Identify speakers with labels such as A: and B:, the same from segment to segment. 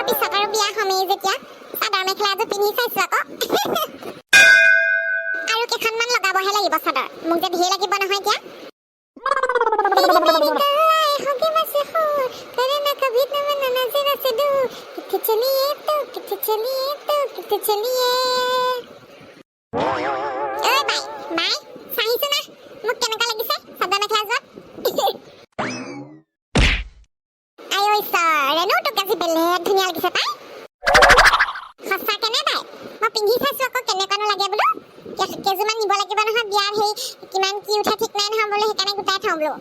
A: বছৰৰ পিছত আৰু বিয়া হমেই যেতিয়া চাদৰ মেখেলা এযোৰ পিন্ধি চাইছো আকৌ আৰু কেইখনমান লগাবহে লাগিব চাদৰ মোক যে ধেৰ লাগিব নহয় এতিয়া ধুনীয়া লাগিছে পাই সঁচাকে নে পাই মই পিন্ধি চাইছো আকৌ কেনেকুৱানো লাগে বোলো কেইযোৰমান নিব লাগিব নহয় বিয়াৰ সেই কিমান কি উঠে ঠিক নাই নহয় বোলো সেইকাৰণে গোটাই থওঁ বোলো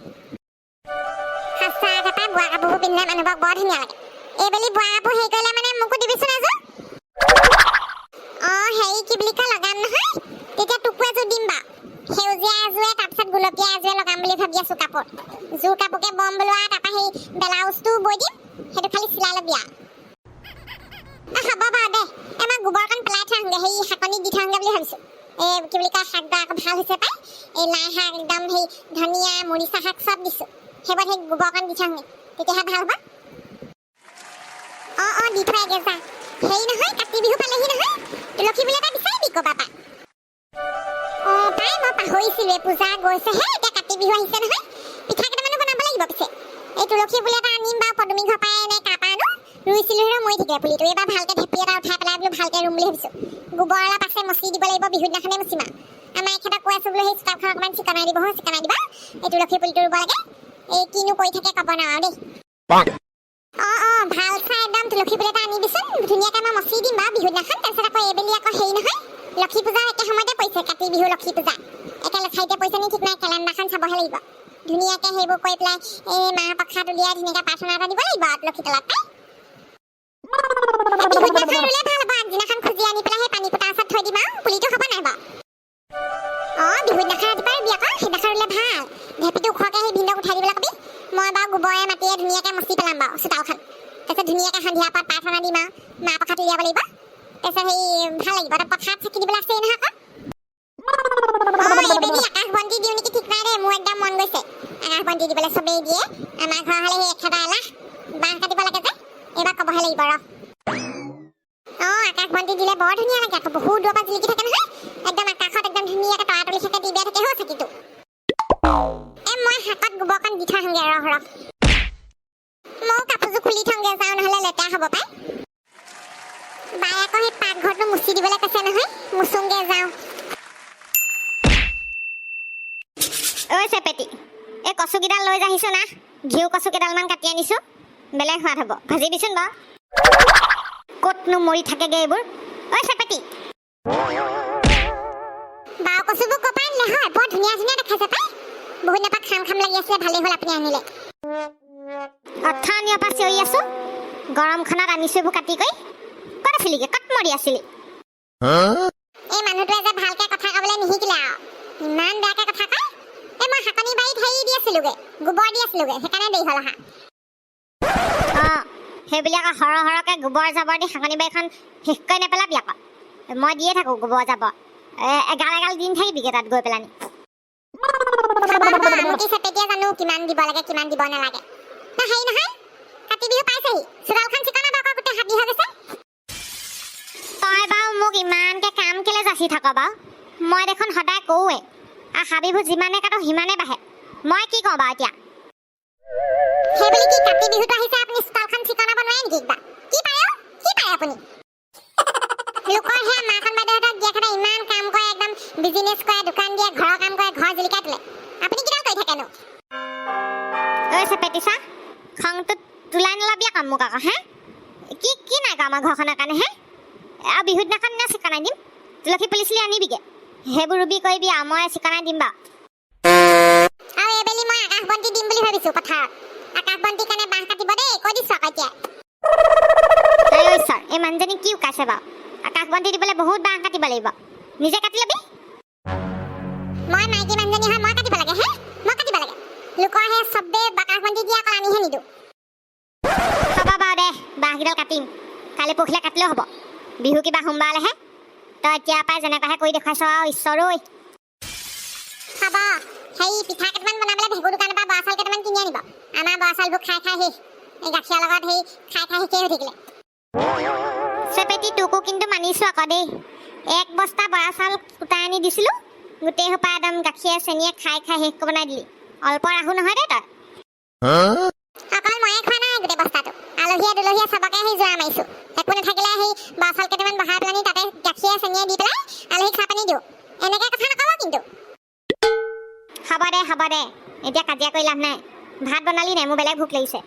A: সঁচাকে পাই বোৱা কাপোৰবোৰ পিন্ধিলে মানুহবোৰক বৰ ধুনীয়া লাগে এইবেলি বোৱা কাপোৰ হেৰি কৰিলে মানে মোকো দিবিচোন এযোৰ হেৰি কি বুলি কয় লগাম নহয় তেতিয়া তোকো এযোৰ দিম বাৰু সেউজীয়া এযোৰে তাৰপিছত গুলপীয়া এযোৰে লগাম বুলি ভাবি আছো কাপোৰ জোৰ কাপোৰকে বম বোলো আৰু তাৰপৰা সেই ব্লাউজটো বৈ দিম সেইটো খালি চিলাই ল'বি আৰু হ'ব বাৰু দে আমাৰ গোবৰকণ পেলাই থৈ আহোঁগৈ সেই শাকনি দি থৈ আহোঁগৈ বুলি ভাবিছোঁ এই কি বুলি কয় শাকবোৰ আকৌ ভাল হৈছে পাই এই লাই শাক একদম সেই ধনিয়া মৰিচা শাক চব দিছোঁ সেইবোৰ সেই গোবৰকণ দি থৈ আহোঁগৈ তেতিয়াহে ভাল হ'ব দি থৈ আগে যা হেৰি নহয় কাতি বিহু পালেহি নহয় তুলসী বুলি এটা বিচাৰিবি ক'বা পাই পাই মই পাহৰিছিলোঁ এই পূজা গৈছেহে এতিয়া কাতি বিহু আহিছে নহয় পিঠা কেইটামানো বনাব লাগিব পিছে এই তুলসী পুলি এটা আনিম বাৰু পদুমী ঘৰ পাই নে কাপা আনো ৰুইছিলোঁ মৰি থাকিলে পুলিটো এইবাৰ ভালকৈ ঢেপি এটা উঠাই পেলাই বোলো ভালকৈ ৰুম বুলি ভাবিছোঁ গোবৰ অলপ আছে মচি দিব লাগিব বিহু দিনাখনে মচিম আৰু আমাৰ এখেতক কৈ আছোঁ বোলো সেই চোতালখন অকণমান চিকনাই দিব চিকনাই দিবা এই তুলসী পুলিটো ৰুব লাগে এই কিনো কৰি থাকে ক'ব নোৱাৰো দেই ভাল চাই একদম তুলসী পুলি এটা আনিবিচোন ধুনীয়াকৈ মই মচি দিম বাৰু বিহু দিনাখন তাৰপিছত আকৌ এইবেলি আকৌ হেৰি নহয় লক্ষী পূজা একে সময়তে পৰিছে কাতি বিহু লক্ষী পূজা একে ঠাইতে পৰিছে নি ঠিক নাই কেলেণ্ডাৰখন চাবহে লাগিব ধুনীয়াকৈ সেইবোৰ কৰি পেলাই এই মাহ প্ৰসাদ উলিয়াই ধুনীয়াকৈ প্ৰাৰ্থনা এটা দিব লাগিব তুলসী তলত পাই আগদিনাখন খুজি আনি পেলাই সেই পানী পোতা ওচৰত থৈ দিম আৰু পুলিটো হ'ব নাই বাৰু বিহুৰ দিনাখন ৰাতিপুৱাই ৰুবি আকৌ সেইদিনাখন ৰুলে ভাল ঢেপীটো ওখকৈ সেই ভিন্দক উঠাই দিবলৈ কবি মই বাৰু গোবৰে মাটিয়ে ধুনীয়াকৈ মচি পেলাম বাৰু চোতালখন তাৰপিছত ধুনীয়াকৈ সন্ধিয়া পৰত প্ৰাৰ্থনা দিম আৰু মাহ প্ৰসাদ উলিয়াব লাগিব তাৰপিছত সেই ভাল লাগিব তাত পথাৰত চাকি দিবলৈ আছেই নহয় আকৌ এইবেলি আকাশ বন্তি দিওঁ নেকি ঠিক নাই দেই মোৰ একদম মন গৈছে আকাশ বন্তি দিবলৈ চবেই দিয়ে আমাৰ ঘৰ হ'লে সেই এখেদা এলাহ বাঁহ কাটিব লাগে যে এইবাৰ ক'বহে লাগিব ৰ আকাশ বন্তি দিলে বৰ ধুনীয়া লাগে আকৌ বহুত দূৰৰ পৰা জিলিকি থাকে নহয় একদম আকাশত একদম ধুনীয়াকৈ তৰা তলি থাকে দিবিয়া থাকে হৈ চাকিটো মই শাকত গোবৰকণ দি থৈ আহোঁগৈ ৰহ ময়ো কাপোৰযোৰ খুলি থওঁগৈ যাওঁ নহ'লে লেতেৰা হ'ব পাই বাই আকৌ সেই পাকঘৰটো মুচি দিবলৈ কৈছে নহয় মুচোংগৈ যাওঁ ঐ চেপেটি এই কচুকেইডাল লৈ যাহিছোঁ না ঘিউ কচু কেইডালমান কাটি আনিছোঁ বেলেগ সোৱাদ হ'ব ভাজিবিচোন বাৰু ক'তনো মৰি থাকেগে এইবোৰ ঐ চেপেটি বাও কচুবোৰ ক'ৰ পৰা আনিলে হয় বৰ ধুনীয়া ধুনীয়া দেখাইছে পাই বহুত নাপাক খাম লাগি আছে ভালেই হ'ল আপুনি আনিলে অথনিৰ পৰা চিঞৰি আছোঁ গৰমখনত আনিছোঁ এইবোৰ কাটি কৰি ক'ত আছিলিগে ক'ত মৰি আছিলি এই মানুহটোৱে যে ভালকৈ কথা ক'বলৈ নিশিকিলে আৰু ইমান বেয়াকৈ কথা কয় এই মই শাকনি বাৰীত হেৰি দি আছিলোঁগৈ গোবৰ দি আছিলোঁগৈ সেইকাৰণে দেৰি হ'ল অহা সেইবুলি আকৌ সৰহকৈ গোবৰ জাবৰ দি শাকনি বাৰীখন শেষ কৰি নেপেলাবি আকৌ মই দিয়ে থাকোঁ গোবৰ জাবৰ এগাল দিন থাকিবিগৈ তাত গৈ পেলানি তেতিয়া জানো কিমান দিব লাগে কিমান দিব নালাগে হেৰি নহয় কাতি বিহু পাইছেহি চোতালখন চিকনা বাৰু গোটেই হাবি হৈ গৈছে তই বাৰু মোক ইমানকৈ কাম কেলৈ যাচি থাক বাৰু মই দেখোন সদায় কওঁৱে আৰু হাবিবোৰ যিমানে কাটো সিমানে বাঢ়ে মই কি কওঁ বাৰু এতিয়া সেইবুলি কি কাতি বিহুটো আহিছে আপুনি চোতালখন চিকনাব নোৱাৰে নেকি কিবা কি পাৰে আপুনি লোকৰ সেয়া মাখন বাইদেউহঁতক দিয়াখনে ইমান কাম কৰে একদম বিজনেছ কৰে দোকান দিয়ে ঘৰৰ কাম কৰে ঘৰ জিলিকাই তোলে আপুনি কিডাল কৰি থাকেনো ঐ চেপেটিছা খংটো তোলাই নলবি আকৌ মোক আকৌ হে কি নাই আকৌ আমাৰ ঘৰখনৰ কাৰণে হে আৰু বিহুৰ দিনাখন নে চিকনাই দিম তুলসী পুলি চুলি আনিবিগৈ সেইবোৰ ৰুবি কৰিবি আৰু মই চিকনাই দিম বাৰু আৰু এইবেলি মই আকাশ বন্তি দিম বুলি ভাবিছোঁ পথাৰত আকাশ বন্তিৰ কাৰণে বাঁহ কাটিব দেই কৈ দিছোঁ আকৌ এতিয়া এই মানুহজনী কি উকাইছে বাৰু আকাশ বন্তি দিবলৈ বহুত বাঁহ কাটিব লাগিব নিজে কাটি ল'বি মই মাইকী মানুহজনী হয় মই কাটিব লাগে হে মই কাটিব লাগে লোকৰ সেই চবেই আকাশ বন্তি দিয়ে আকৌ আনিহে নিদিওঁ হ'ব বাৰু দে বাঁহকেইডাল কাটিম কালি পৰহিলৈ কাটিলেও হ'ব বিহু কিবা সোমবাৰলৈহে তই এতিয়াৰ পৰাই যেনেকুৱাহে কৰি দেখুৱাইছ আৰু ঈশ্বৰ ঐ হ'ব সেই পিঠা কেইটামান বনাবলৈ ভেগুৰ দোকানৰ পৰা বৰা চাউল কেইটামান কিনি আনিব আমাৰ বৰা চাউলবোৰ খাই শেষ এই গাখীৰৰ লগত সেই খাই শেষেই হৈ থাকিলে চেপেটি তোকো কিন্তু মানিছো আকৌ দেই। এক বস্তা বৰা চাউল কুটাই আনি দিছিলো, গোটেই সোপা একদম গাখীৰে চেনিয়ে খাই খাই শেষ কৰি বনাই দিলি। অল্প ৰাখো নহয় দেই তই। অকল ময়ে খোৱা নাই গোটেই বস্তাটো, আলহীয়ে দুলহীয়ে চবকে সেই যোৰা মাৰিছো। একো নাথাকিলে সেই বৰা চাউল কেইটামান বহাই পেলানি তাতে গাখীৰে চেনিয়ে দি পেলাই আলহীক চাহ পানী দিওঁ। এনেকে কথা নকব কিন্তু। হ'ব দে এতিয়া কাজিয়া কৰি লাভ নাই। ভাত বনালি নাই? মোৰ বেলেগ ভোক লাগিছে।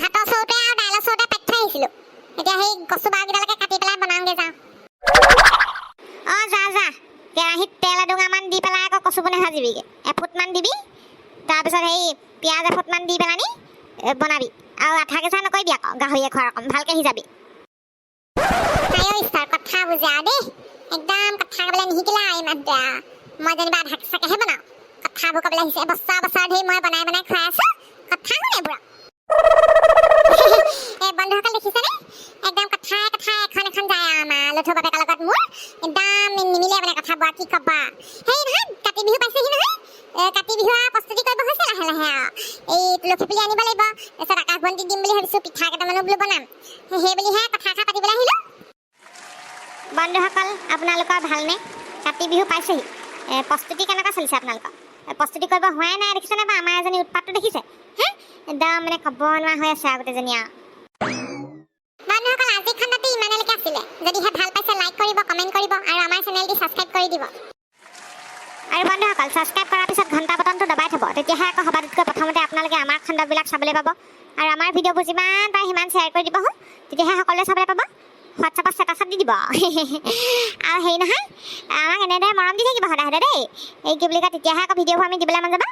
A: ভাতৰ চৌতে আৰু দাইলৰ চৌতে পেট থৈ আহিছিলো, এতিয়া সেই কচু বাৰকেইডালকে কাটি পেলাই বনাওঁগে যাওঁ। যা কেৰাহীত তেল এডোঙামান দি পেলাই আকৌ কচু বনাই ভাজিবিগে। এফুটমান দিবি, তাৰপিছত সেই পিঁয়াজ এফুটমান দি পেলানি বনাবি। আৰু আঠা কেঁচা নকৰিবি আকৌ, গাহৰিয়ে খোৱা ৰকম ভালকে সিজাবি। ঈশ্বৰ কথা বুজা দেই, একদম কথা ক'বলৈ নিশিকিলা ইমান বেয়া। মই যেনিবা আধা কেঁচাকেহে বনাওঁ, কথাবোৰ ক'বলৈ আহিছে। বছৰ ধৰি মই বনাই খুৱাই আছো, কথা শুনে বুঢ়া। বন্ধুসকল দেখিছেনে, একদম কথাই এখন যায় আমাৰ লথু বাপেকৰ লগত মোৰ একদম নিমিলে মানে কথাবোৰ। কি কবা, সেই নহয় কাতি বিহু পাইছেহি নহয়। কাতি বিহু প্ৰস্তুতি কৰিব হৈছে লাহে লাহে আৰু। এই তুলসী পুলি আনিব লাগিব, তাৰপিছত আকাশ বন্তি দিম বুলি ভাবিছো, পিঠা কেইটামানো বোলো বনাম। সেই বুলিহে কথা পাতিবলৈ আহিলো। বন্ধুসকল আপোনালোকৰ ভালনে? কাতি বিহু পাইছেহি, প্ৰস্তুতি কেনেকুৱা চলিছে আপোনালোকৰ? প্ৰস্তুতি কৰিব হোৱাই নাই দেখিছেনে বা? আমাৰ এজনী উৎপাতটো দেখিছে হে, একদম মানে ক'ব নোৱাৰা হৈ আছে আৰু গোটেইজনী আৰু। বন্ধুসকল আজি খণ্ডটো ইমানলৈকে আছিলে। যদিহে ভাল পাইছে লাইক কৰিব, কমেণ্ট কৰিব আৰু আমাৰ চেনেলটি ছাবস্ক্ৰাইব কৰি দিব। আৰু বন্ধুসকল ছাবস্ক্ৰাইব কৰাৰ পিছত ঘণ্টা বটনটো দবাই থ'ব, তেতিয়াহে আকৌ সবাতোতকৈ প্ৰথমতে আপোনালোকে আমাৰ খণ্ডবিলাক চাবলৈ পাব। আৰু আমাৰ ভিডিঅ'বোৰ যিমান পাৰে সিমান শ্বেয়াৰ কৰি দিব, তেতিয়াহে সকলোৱে চাবলৈ পাব। হোৱাটছআপত ষ্টেটাছত দি দিব আৰু হেৰি নহয়, আমাক এনেদৰে মৰম দি থাকিব সদায় দেই। এই কি বুলি কয়, তেতিয়াহে আকৌ ভিডিঅ'বোৰ আমি দিবলৈ মন যাব।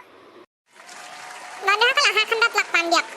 A: বন্ধুসকল অহা খণ্ডত লগ পাম দিয়ক।